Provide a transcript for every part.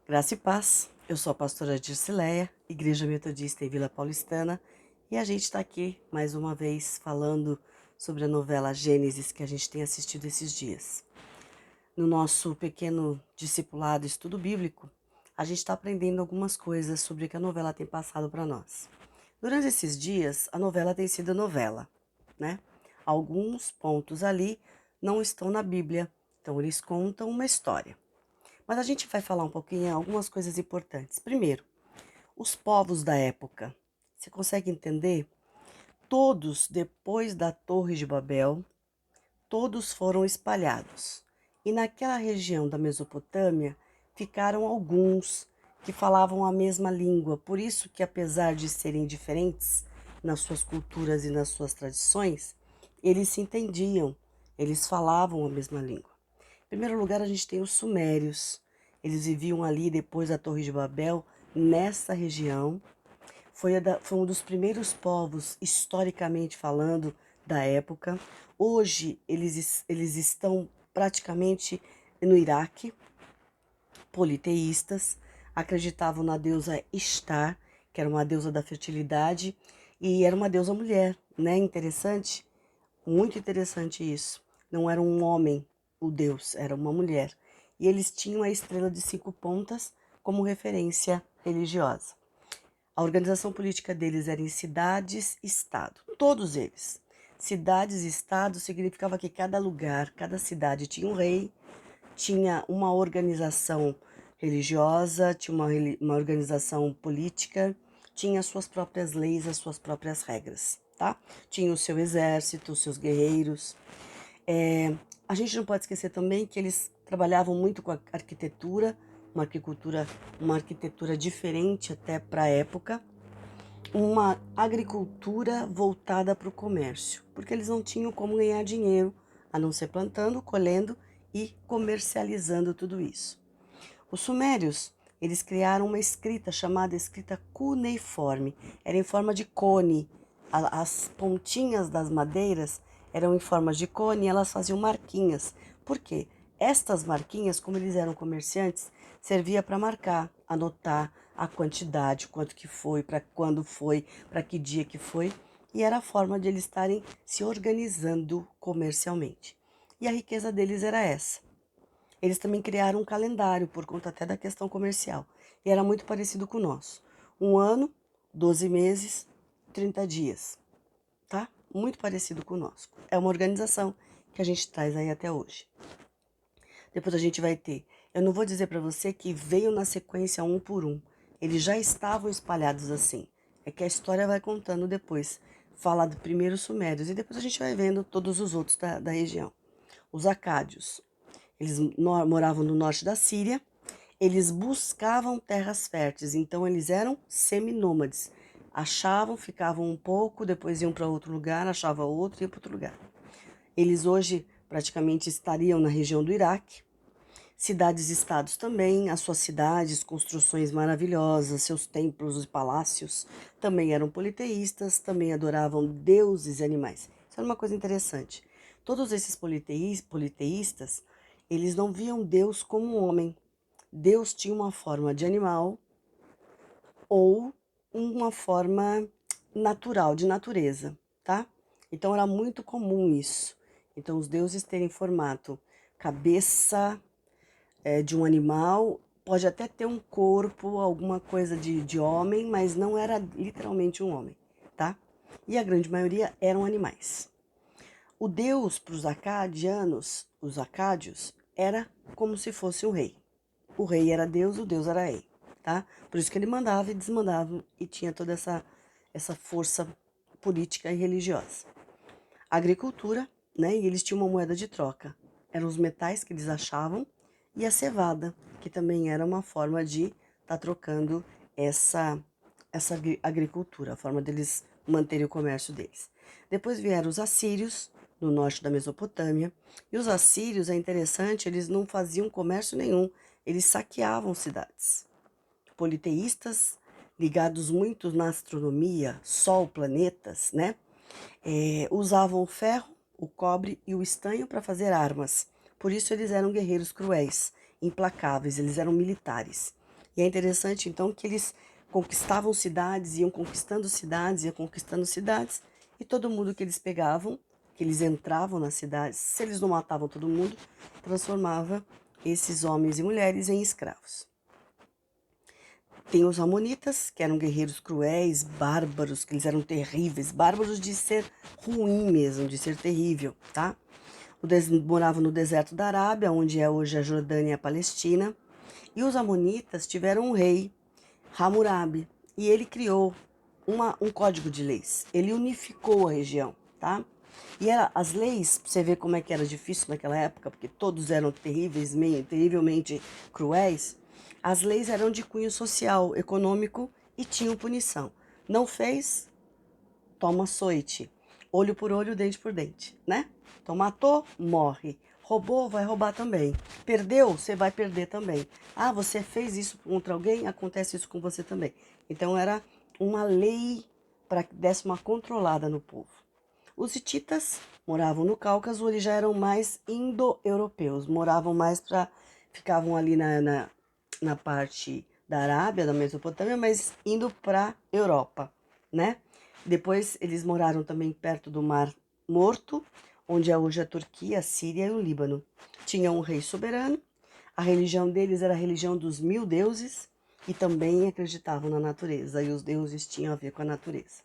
Graça e paz, eu sou a pastora Dircileia, Igreja Metodista em Vila Paulistana, e a gente está aqui mais uma vez falando sobre a novela Gênesis que a gente tem assistido esses dias. No nosso pequeno discipulado estudo bíblico, a gente está aprendendo algumas coisas sobre o que a novela tem passado para nós. Durante esses dias, a novela tem sido novela, né? Alguns pontos ali não estão na Bíblia, então eles contam uma história. Mas a gente vai falar um pouquinho algumas coisas importantes. Primeiro, os povos da época. Você consegue entender? Todos, depois da Torre de Babel, todos foram espalhados. E naquela região da Mesopotâmia ficaram alguns que falavam a mesma língua. Por isso que, apesar de serem diferentes nas suas culturas e nas suas tradições, eles se entendiam, eles falavam a mesma língua. Em primeiro lugar, a gente tem os sumérios. Eles viviam ali depois da Torre de Babel, nessa região. Foi um dos primeiros povos, historicamente falando, da época. Hoje, eles estão praticamente no Iraque, politeístas, acreditavam na deusa Ishtar, que era uma deusa da fertilidade, e era uma deusa mulher, né? Interessante, muito interessante isso. Não era um homem, o deus, era uma mulher. E eles tinham a estrela de 5 pontas como referência religiosa. A organização política deles era em cidades-estado, todos eles. Cidades e estado significava que cada lugar, cada cidade tinha um rei, tinha uma organização religiosa, tinha uma organização política, tinha as suas próprias leis, as suas próprias regras, tá? Tinha o seu exército, os seus guerreiros. A gente não pode esquecer também que eles trabalhavam muito com a arquitetura, uma arquitetura diferente até para a época, uma agricultura voltada para o comércio, porque eles não tinham como ganhar dinheiro a não ser plantando, colhendo e comercializando tudo isso. Os sumérios, eles criaram uma escrita chamada escrita cuneiforme, era em forma de cone. As pontinhas das madeiras eram em forma de cone e elas faziam marquinhas. Por quê? Estas marquinhas, como eles eram comerciantes, servia para marcar, anotar a quantidade, quanto que foi, para quando foi, para que dia que foi, e era a forma de eles estarem se organizando comercialmente. E a riqueza deles era essa. Eles também criaram um calendário por conta até da questão comercial. E era muito parecido com o nosso. Um ano, 12 meses, 30 dias, tá? Muito parecido com o nosso. É uma organização que a gente traz aí até hoje. Depois a gente vai ter. Eu não vou dizer para você que veio na sequência um por um. Eles já estavam espalhados assim. É que a história vai contando depois. Fala do primeiro Sumérios e depois a gente vai vendo todos os outros da região. Os Acádios. Eles moravam no norte da Síria, eles buscavam terras férteis, então eles eram seminômades. Achavam, ficavam um pouco, depois iam para outro lugar, achavam outro e iam para outro lugar. Eles hoje praticamente estariam na região do Iraque. Cidades e estados também, as suas cidades, construções maravilhosas, seus templos e palácios também eram politeístas, também adoravam deuses e animais. Isso era uma coisa interessante. Todos esses politeístas, eles não viam Deus como um homem. Deus tinha uma forma de animal ou uma forma natural, de natureza, tá? Então era muito comum isso. Então os deuses terem formato cabeça, de um animal, pode até ter um corpo, alguma coisa de homem, mas não era literalmente um homem, tá? E a grande maioria eram animais. O deus para os acadianos, os acádios, era como se fosse um rei. O rei era Deus, o Deus era rei, tá? Por isso que ele mandava e desmandava e tinha toda essa força política e religiosa. Agricultura, né? E eles tinham uma moeda de troca. Eram os metais que eles achavam e a cevada, que também era uma forma de estar trocando essa agricultura, a forma deles manterem o comércio deles. Depois vieram os assírios, no norte da Mesopotâmia. E os assírios, é interessante, eles não faziam comércio nenhum, eles saqueavam cidades. Politeístas, ligados muito na astronomia, sol, planetas, né? Usavam o ferro, o cobre e o estanho para fazer armas. Por isso eles eram guerreiros cruéis, implacáveis, eles eram militares. E é interessante, então, que eles conquistavam cidades, iam conquistando cidades, iam conquistando cidades, e todo mundo que eles pegavam, que eles entravam nas cidades, se eles não matavam todo mundo, transformava esses homens e mulheres em escravos. Tem os amonitas, que eram guerreiros cruéis, bárbaros, que eles eram terríveis, bárbaros de ser ruim mesmo, de ser terrível, tá? Moravam no deserto da Arábia, onde é hoje a Jordânia e a Palestina. E os amonitas tiveram um rei, Hammurabi, e ele criou um código de leis. Ele unificou a região, tá? E as leis, pra você ver como é que era difícil naquela época, porque todos eram terríveis, terrivelmente cruéis, as leis eram de cunho social, econômico e tinham punição. Não fez, toma açoite. Olho por olho, dente por dente, né? Então matou, morre. Roubou, vai roubar também. Perdeu, você vai perder também. Ah, você fez isso contra alguém, acontece isso com você também. Então era uma lei para que desse uma controlada no povo. Os hititas moravam no Cáucaso, eles já eram mais indo-europeus, moravam mais para. Ficavam ali na parte da Arábia, da Mesopotâmia, mas indo para Europa, né? Depois eles moraram também perto do Mar Morto, onde é hoje a Turquia, a Síria e o Líbano. Tinha um rei soberano, a religião deles era a religião dos 1000 deuses e também acreditavam na natureza, e os deuses tinham a ver com a natureza.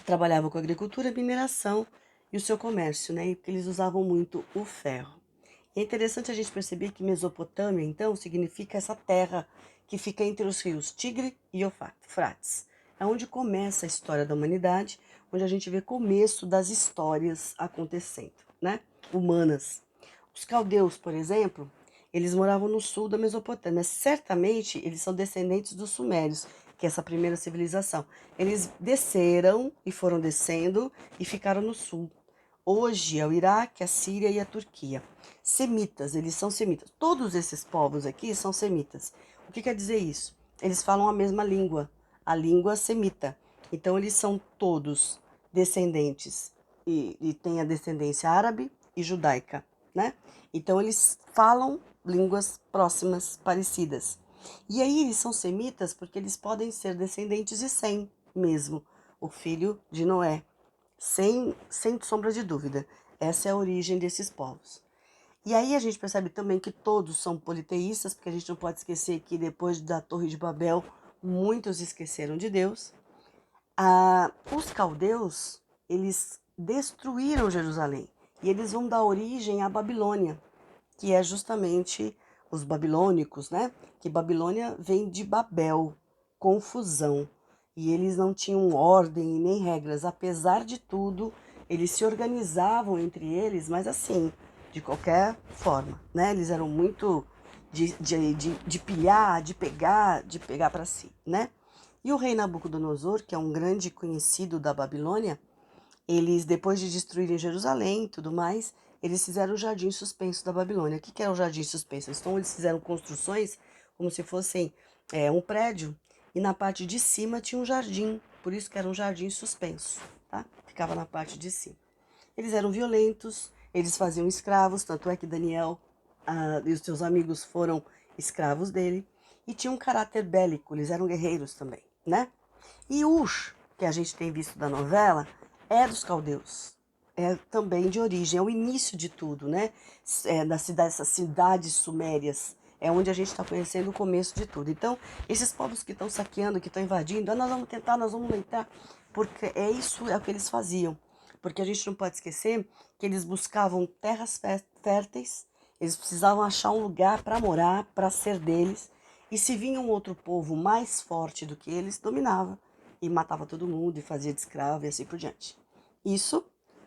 Trabalhavam com agricultura, mineração e o seu comércio, né? Porque eles usavam muito o ferro. É interessante a gente perceber que Mesopotâmia, então, significa essa terra que fica entre os rios Tigre e Eufrates. É onde começa a história da humanidade, onde a gente vê começo das histórias acontecendo, né? Humanas. Os caldeus, por exemplo, eles moravam no sul da Mesopotâmia. Certamente eles são descendentes dos sumérios, que é essa primeira civilização. Eles desceram e foram descendo e ficaram no sul. Hoje é o Iraque, a Síria e a Turquia. Semitas, eles são semitas. Todos esses povos aqui são semitas. O que quer dizer isso? Eles falam a mesma língua, a língua semita. Então eles são todos descendentes e têm a descendência árabe e judaica, né? Então eles falam línguas próximas, parecidas. E aí eles são semitas porque eles podem ser descendentes de Sem mesmo, o filho de Noé. Sem sombra de dúvida. Essa é a origem desses povos. E aí a gente percebe também que todos são politeístas, porque a gente não pode esquecer que depois da Torre de Babel, muitos esqueceram de Deus. Os caldeus, eles destruíram Jerusalém e eles vão dar origem à Babilônia, que é justamente os babilônicos, né? Que Babilônia vem de Babel, confusão. E eles não tinham ordem e nem regras. Apesar de tudo, eles se organizavam entre eles, mas assim, de qualquer forma, né? Eles eram muito de pilhar, de pegar para si, né? E o rei Nabucodonosor, que é um grande conhecido da Babilônia, eles, depois de destruírem Jerusalém e tudo mais, eles fizeram o jardim suspenso da Babilônia. O que é o jardim suspenso? Então, eles fizeram construções como se fossem um prédio, e na parte de cima tinha um jardim, por isso que era um jardim suspenso, tá? Ficava na parte de cima. Eles eram violentos, eles faziam escravos, tanto é que Daniel e os seus amigos foram escravos dele, e tinham um caráter bélico, eles eram guerreiros também, né? E Ush, que a gente tem visto da novela, é dos caldeus. É também de origem, é o início de tudo, né? Essas cidades sumérias. É onde a gente está conhecendo o começo de tudo. Então, esses povos que estão saqueando, que estão invadindo, nós vamos tentar, nós vamos entrar. Porque é o que eles faziam. Porque a gente não pode esquecer que eles buscavam terras férteis, eles precisavam achar um lugar para morar, para ser deles. E se vinha um outro povo mais forte do que eles, dominava e matava todo mundo e fazia de escravo e assim por diante. Isso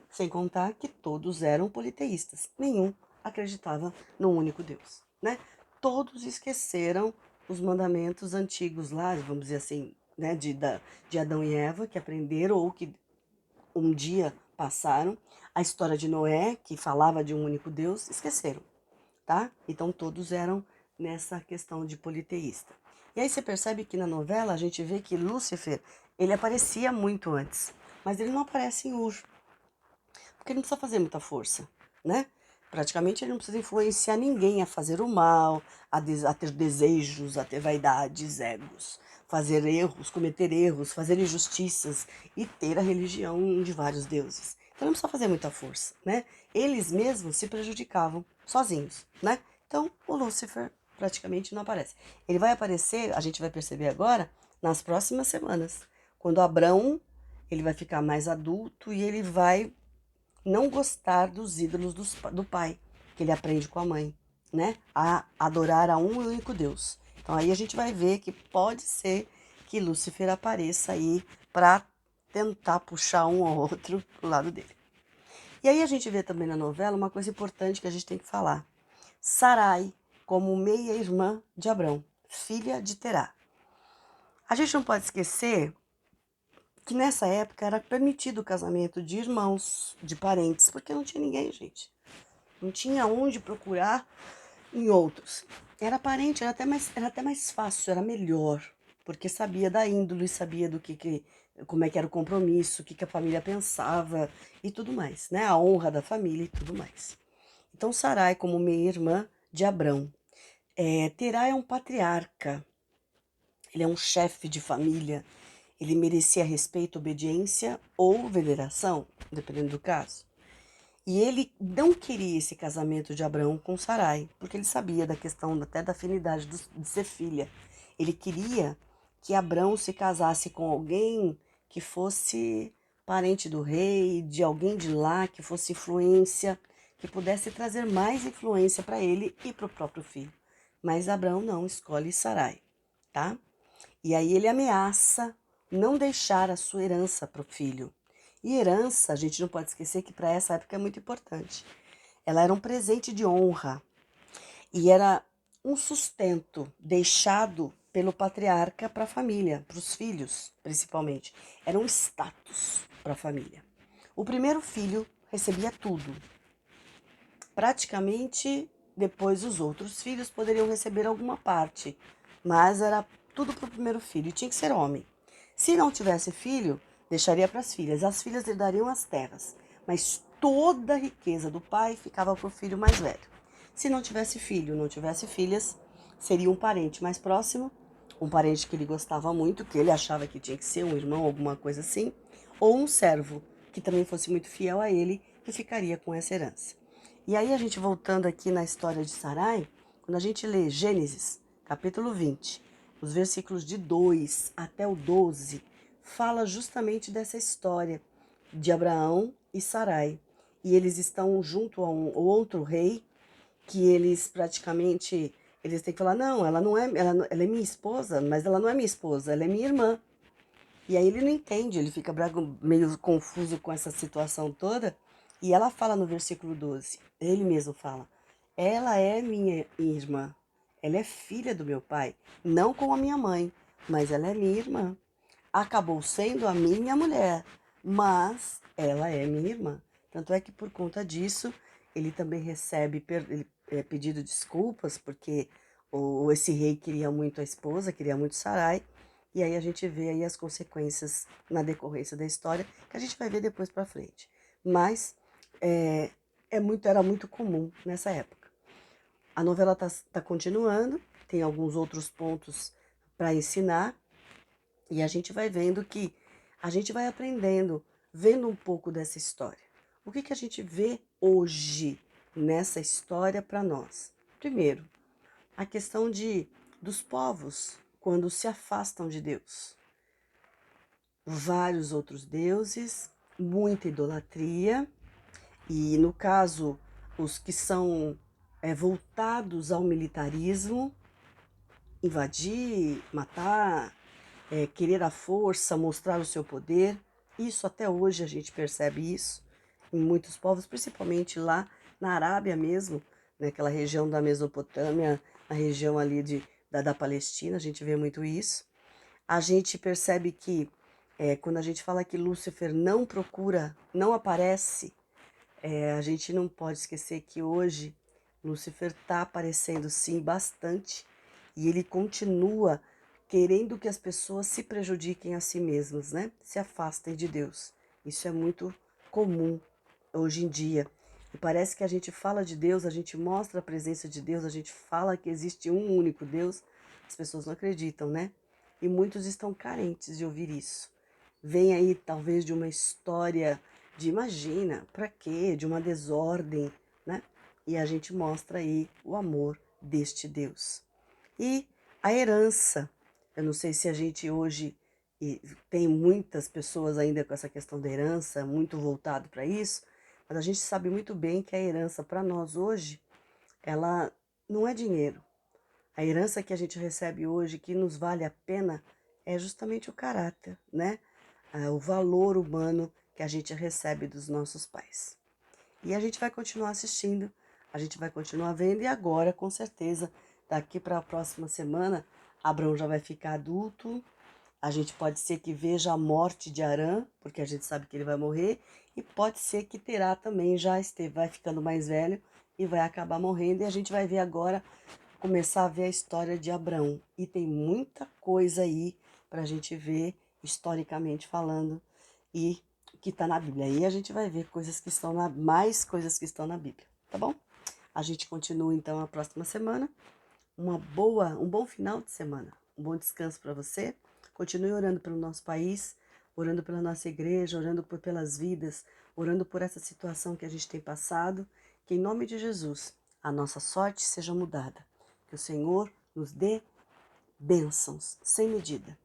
sem contar que todos eram politeístas, nenhum acreditava num único Deus, né? Todos esqueceram os mandamentos antigos lá, vamos dizer assim, né, de Adão e Eva, que aprenderam ou que um dia passaram, a história de Noé, que falava de um único Deus, esqueceram, tá? Então todos eram nessa questão de politeísta. E aí você percebe que na novela a gente vê que Lúcifer, ele aparecia muito antes, mas ele não aparece em Ur, porque ele não precisa fazer muita força, né? Praticamente ele não precisa influenciar ninguém a fazer o mal, a ter desejos, a ter vaidades, egos, fazer erros, cometer erros, fazer injustiças e ter a religião de vários deuses. Então não precisa fazer muita força, né? Eles mesmos se prejudicavam sozinhos, né? Então o Lúcifer praticamente não aparece. Ele vai aparecer, a gente vai perceber agora, nas próximas semanas, quando Abrão ele vai ficar mais adulto e ele vai não gostar dos ídolos do pai, que ele aprende com a mãe, né? A adorar a um e único Deus. Então aí a gente vai ver que pode ser que Lúcifer apareça aí para tentar puxar um ou outro pro lado dele. E aí a gente vê também na novela uma coisa importante que a gente tem que falar. Sarai como meia-irmã de Abrão, filha de Terá. A gente não pode esquecer que nessa época era permitido o casamento de irmãos, de parentes, porque não tinha ninguém, gente. Não tinha onde procurar em outros. Era parente, era até mais fácil, era melhor, porque sabia da índole, sabia do como é que era o compromisso, o que a família pensava e tudo mais, né? A honra da família e tudo mais. Então Sarai, como meia-irmã de Abrão, Terá é um patriarca, ele é um chefe de família, ele merecia respeito, obediência ou veneração, dependendo do caso. E ele não queria esse casamento de Abraão com Sarai, porque ele sabia da questão até da afinidade de ser filha. Ele queria que Abraão se casasse com alguém que fosse parente do rei, de alguém de lá, que fosse influência, que pudesse trazer mais influência para ele e para o próprio filho. Mas Abraão não, escolhe Sarai, tá? E aí ele ameaça não deixar a sua herança para o filho. E herança, a gente não pode esquecer que para essa época é muito importante. Ela era um presente de honra e era um sustento deixado pelo patriarca para a família, para os filhos, principalmente. Era um status para a família. O primeiro filho recebia tudo. Praticamente, depois os outros filhos poderiam receber alguma parte, mas era tudo para o primeiro filho e tinha que ser homem. Se não tivesse filho, deixaria para as filhas. As filhas herdariam as terras, mas toda a riqueza do pai ficava para o filho mais velho. Se não tivesse filho, não tivesse filhas, seria um parente mais próximo, um parente que ele gostava muito, que ele achava que tinha que ser um irmão, alguma coisa assim, ou um servo que também fosse muito fiel a ele, que ficaria com essa herança. E aí a gente voltando aqui na história de Sarai, quando a gente lê Gênesis, capítulo 20, os versículos de 2 até o 12, fala justamente dessa história de Abraão e Sarai. E eles estão junto a um outro rei, que eles praticamente, eles têm que falar, não, ela não é, ela é minha esposa, mas ela não é minha esposa, ela é minha irmã. E aí ele não entende, ele fica meio confuso com essa situação toda. E ela fala no versículo 12, ele mesmo fala, ela é minha irmã, ela é filha do meu pai, não como a minha mãe, mas ela é minha irmã. Acabou sendo a minha mulher, mas ela é minha irmã. Tanto é que por conta disso, ele também recebe pedido desculpas, porque esse rei queria muito a esposa, queria muito Sarai, e aí a gente vê aí as consequências na decorrência da história, que a gente vai ver depois para frente. Mas é, era muito comum nessa época. A novela tá continuando, tem alguns outros pontos para ensinar, e a gente vai vendo que a gente vai aprendendo, vendo um pouco dessa história. O que a gente vê hoje nessa história para nós? Primeiro, a questão dos povos quando se afastam de Deus. Vários outros deuses, muita idolatria, e no caso, os que são voltados ao militarismo, invadir, matar, querer a força, mostrar o seu poder. Isso até hoje a gente percebe isso em muitos povos, principalmente lá na Arábia mesmo, naquela região da Mesopotâmia, na região ali da Palestina, a gente vê muito isso. A gente percebe que quando a gente fala que Lúcifer não procura, não aparece, a gente não pode esquecer que hoje Lúcifer está aparecendo sim bastante e ele continua querendo que as pessoas se prejudiquem a si mesmas, né? Se afastem de Deus. Isso é muito comum hoje em dia. E parece que a gente fala de Deus, a gente mostra a presença de Deus, a gente fala que existe um único Deus, as pessoas não acreditam, né? E muitos estão carentes de ouvir isso. Vem aí talvez de uma história de imagina, para quê? De uma desordem, né? E a gente mostra aí o amor deste Deus. E a herança. Eu não sei se a gente hoje tem muitas pessoas ainda com essa questão da herança, muito voltado para isso, mas a gente sabe muito bem que a herança para nós hoje, ela não é dinheiro. A herança que a gente recebe hoje, que nos vale a pena, é justamente o caráter, né? O valor humano que a gente recebe dos nossos pais. E a gente vai continuar assistindo, a gente vai continuar vendo, e agora, com certeza, daqui para a próxima semana, Abraão já vai ficar adulto. A gente pode ser que veja a morte de Arã, porque a gente sabe que ele vai morrer, e pode ser que Terá também já vai ficando mais velho e vai acabar morrendo, e a gente vai ver agora, começar a ver a história de Abraão. E tem muita coisa aí para a gente ver, historicamente falando, e que está na Bíblia. Aí a gente vai ver coisas que estão mais coisas que estão na Bíblia, tá bom? A gente continua então a próxima semana. Um bom final de semana, um bom descanso para você. Continue orando pelo nosso país, orando pela nossa igreja, orando pelas vidas, orando por essa situação que a gente tem passado. Que em nome de Jesus a nossa sorte seja mudada. Que o Senhor nos dê bênçãos sem medida.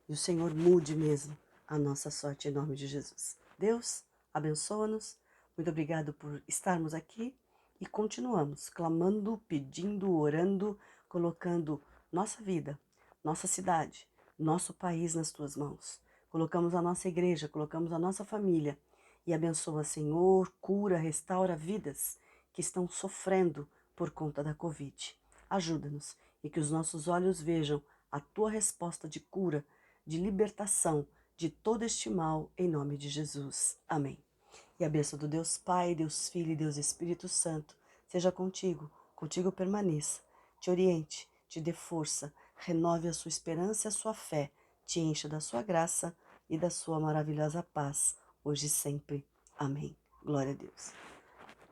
E o Senhor mude mesmo a nossa sorte em nome de Jesus. Deus, abençoa-nos. Muito obrigado por estarmos aqui e continuamos clamando, pedindo, orando, colocando nossa vida, nossa cidade, nosso país nas tuas mãos. Colocamos a nossa igreja, colocamos a nossa família e abençoa, Senhor, cura, restaura vidas que estão sofrendo por conta da Covid. Ajuda-nos e que os nossos olhos vejam a tua resposta de cura, de libertação de todo este mal, em nome de Jesus. Amém. E a bênção do Deus Pai, Deus Filho e Deus Espírito Santo seja contigo, contigo permaneça, te oriente, te dê força, renove a sua esperança e a sua fé, te encha da sua graça e da sua maravilhosa paz, hoje e sempre. Amém. Glória a Deus.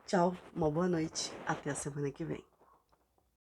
Tchau, uma boa noite, até a semana que vem.